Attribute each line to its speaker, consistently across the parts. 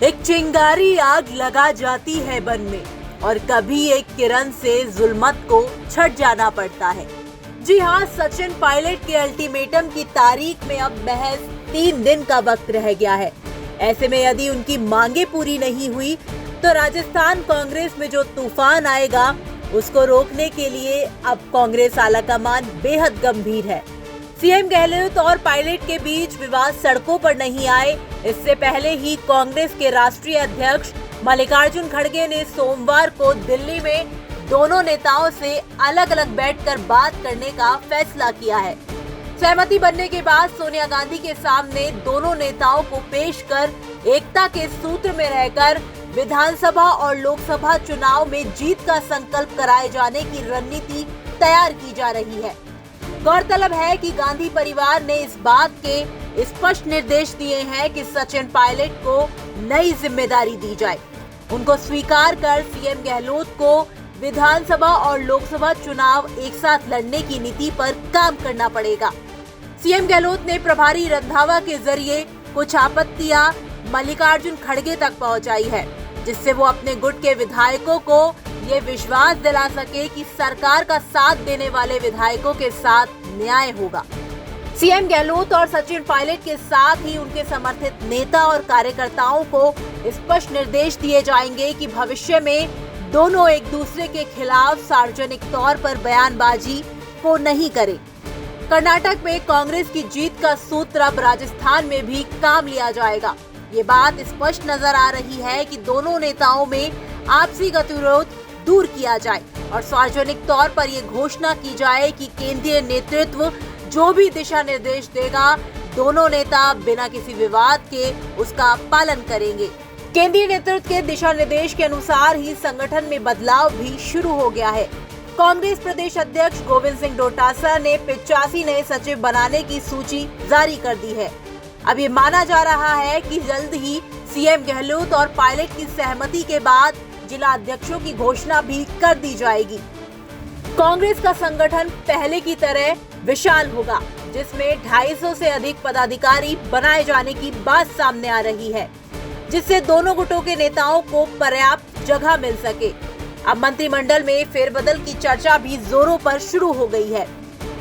Speaker 1: एक चिंगारी आग लगा जाती है वन में और कभी एक किरण से जुल्मत को छट जाना पड़ता है। जी हाँ, सचिन पायलट के अल्टीमेटम की तारीख में अब महज 3 दिन का वक्त रह गया है। ऐसे में यदि उनकी मांगे पूरी नहीं हुई तो राजस्थान कांग्रेस में जो तूफान आएगा उसको रोकने के लिए अब कांग्रेस आलाकमान बेहद गंभीर है। सीएम गहलोत और पायलट के बीच विवाद सड़कों पर नहीं आए, इससे पहले ही कांग्रेस के राष्ट्रीय अध्यक्ष मल्लिकार्जुन खड़गे ने सोमवार को दिल्ली में दोनों नेताओं से अलग अलग बैठकर बात करने का फैसला किया है। सहमति बनने के बाद सोनिया गांधी के सामने दोनों नेताओं को पेश कर एकता के सूत्र में रहकर विधानसभा और लोकसभा चुनाव में जीत का संकल्प कराए जाने की रणनीति तैयार की जा रही है। गौरतलब है कि गांधी परिवार ने इस बात के स्पष्ट निर्देश दिए हैं कि सचिन पायलट को नई जिम्मेदारी दी जाए। उनको स्वीकार कर सीएम गहलोत को विधानसभा और लोकसभा चुनाव एक साथ लड़ने की नीति पर काम करना पड़ेगा। सीएम गहलोत ने प्रभारी रंधावा के जरिए कुछ आपत्तियां मल्लिकार्जुन खड़गे तक पहुंचाई है, जिससे वो अपने गुट के विधायकों को ये विश्वास दिला सके कि सरकार का साथ देने वाले विधायकों के साथ न्याय होगा। सीएम गहलोत और सचिन पायलट के साथ ही उनके समर्थित नेता और कार्यकर्ताओं को स्पष्ट निर्देश दिए जाएंगे कि भविष्य में दोनों एक दूसरे के खिलाफ सार्वजनिक तौर पर बयानबाजी को नहीं करें। कर्नाटक में कांग्रेस की जीत का सूत्र अब राजस्थान में भी काम लिया जाएगा। ये बात स्पष्ट नजर आ रही है कि दोनों नेताओं में आपसी गतिरोध दूर किया जाए और सार्वजनिक तौर पर ये घोषणा की जाए कि केंद्रीय नेतृत्व जो भी दिशा निर्देश देगा, दोनों नेता बिना किसी विवाद के उसका पालन करेंगे। केंद्रीय नेतृत्व के दिशा निर्देश के अनुसार ही संगठन में बदलाव भी शुरू हो गया है। कांग्रेस प्रदेश अध्यक्ष गोविंद सिंह डोटासरा ने 85 नए सचिव बनाने की सूची जारी कर दी है। अब ये माना जा रहा है कि जल्द ही सीएम गहलोत और पायलट की सहमति के बाद जिला अध्यक्षों की घोषणा भी कर दी जाएगी। कांग्रेस का संगठन पहले की तरह विशाल होगा, जिसमें 250 से अधिक पदाधिकारी बनाए जाने की बात सामने आ रही है, जिससे दोनों गुटों के नेताओं को पर्याप्त जगह मिल सके। अब मंत्रिमंडल में फेरबदल की चर्चा भी जोरों पर शुरू हो गई है।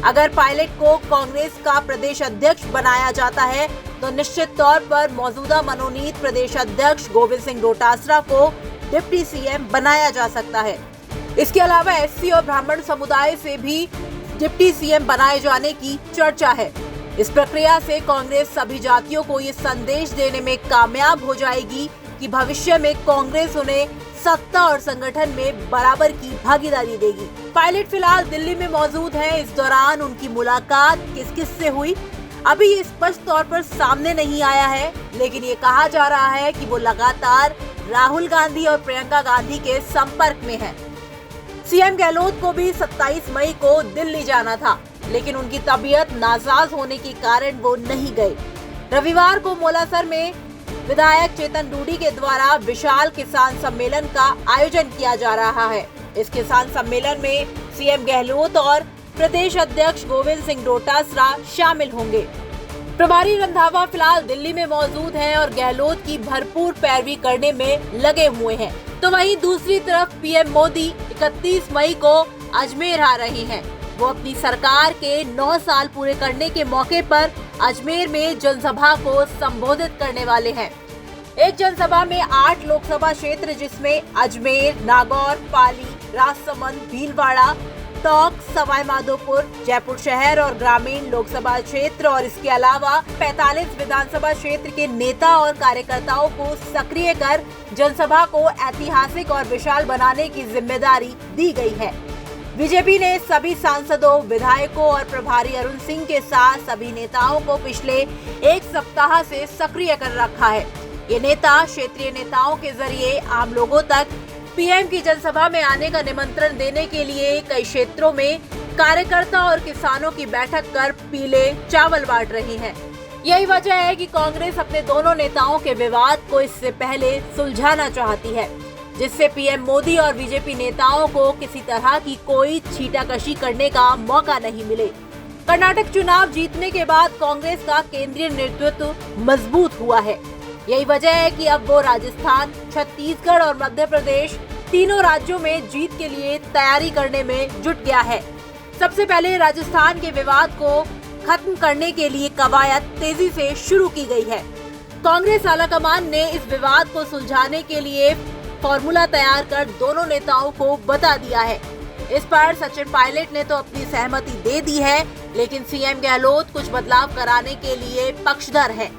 Speaker 1: अगर पायलट को कांग्रेस का प्रदेश अध्यक्ष बनाया जाता है तो निश्चित तौर पर मौजूदा मनोनीत प्रदेश अध्यक्ष गोविंद सिंह डोटासरा को डिप्टी सीएम बनाया जा सकता है। इसके अलावा एससी और ब्राह्मण समुदाय से भी डिप्टी सीएम बनाए जाने की चर्चा है। इस प्रक्रिया से कांग्रेस सभी जातियों को ये संदेश देने में कामयाब हो जाएगी कि भविष्य में कांग्रेस उन्हें सत्ता और संगठन में बराबर की भागीदारी देगी। पायलट फिलहाल दिल्ली में मौजूद हैं। इस दौरान उनकी मुलाकात किस किस से हुई, अभी ये स्पष्ट तौर पर सामने नहीं आया है, लेकिन ये कहा जा रहा है कि वो लगातार राहुल गांधी और प्रियंका गांधी के संपर्क में है। सीएम गहलोत को भी 27 मई को दिल्ली जाना था, लेकिन उनकी तबीयत नासाज होने के कारण वो नहीं गए। रविवार को मोलासर में विधायक चेतन डूडी के द्वारा विशाल किसान सम्मेलन का आयोजन किया जा रहा है। इस किसान सम्मेलन में सीएम गहलोत और प्रदेश अध्यक्ष गोविंद सिंह डोटासरा शामिल होंगे। प्रभारी रंधावा फिलहाल दिल्ली में मौजूद हैं और गहलोत की भरपूर पैरवी करने में लगे हुए हैं। तो वहीं दूसरी तरफ पीएम मोदी 31 मई को अजमेर आ रहे हैं। वो अपनी सरकार के 9 साल पूरे करने के मौके पर अजमेर में जनसभा को संबोधित करने वाले हैं। एक जनसभा में 8 लोकसभा क्षेत्र, जिसमें अजमेर, नागौर, पाली, राजसमंद, भीलवाड़ा, टोंक, सवाई माधोपुर, जयपुर शहर और ग्रामीण लोकसभा क्षेत्र और इसके अलावा 45 विधानसभा क्षेत्र के नेता और कार्यकर्ताओं को सक्रिय कर जनसभा को ऐतिहासिक और विशाल बनाने की जिम्मेदारी दी गई है। बीजेपी ने सभी सांसदों, विधायकों और प्रभारी अरुण सिंह के साथ सभी नेताओं को पिछले 1 सप्ताह से सक्रिय कर रखा है। ये नेता क्षेत्रीय नेताओं के जरिए आम लोगों तक पीएम की जनसभा में आने का निमंत्रण देने के लिए कई क्षेत्रों में कार्यकर्ता और किसानों की बैठक कर पीले चावल बांट रही है। यही वजह है कि कांग्रेस अपने दोनों नेताओं के विवाद को इससे पहले सुलझाना चाहती है, जिससे पीएम मोदी और बीजेपी नेताओं को किसी तरह की कोई छींटाकशी करने का मौका नहीं मिले। कर्नाटक चुनाव जीतने के बाद कांग्रेस का केंद्रीय नेतृत्व मजबूत हुआ है। यही वजह है कि अब वो राजस्थान, छत्तीसगढ़ और मध्य प्रदेश तीनों राज्यों में जीत के लिए तैयारी करने में जुट गया है। सबसे पहले राजस्थान के विवाद को खत्म करने के लिए कवायद तेजी से शुरू की गई है। कांग्रेस आलाकमान ने इस विवाद को सुलझाने के लिए फॉर्मूला तैयार कर दोनों नेताओं को बता दिया है। इस पर सचिन पायलट ने तो अपनी सहमति दे दी है, लेकिन सीएम गहलोत कुछ बदलाव कराने के लिए पक्षधर है।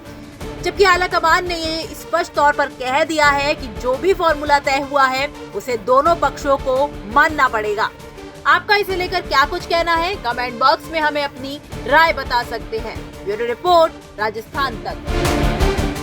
Speaker 1: जबकि आलाकमान ने ये स्पष्ट तौर पर कह दिया है कि जो भी फॉर्मूला तय हुआ है उसे दोनों पक्षों को मानना पड़ेगा। आपका इसे लेकर क्या कुछ कहना है? कमेंट बॉक्स में हमें अपनी राय बता सकते हैं। ब्यूरो रिपोर्ट, राजस्थान तक।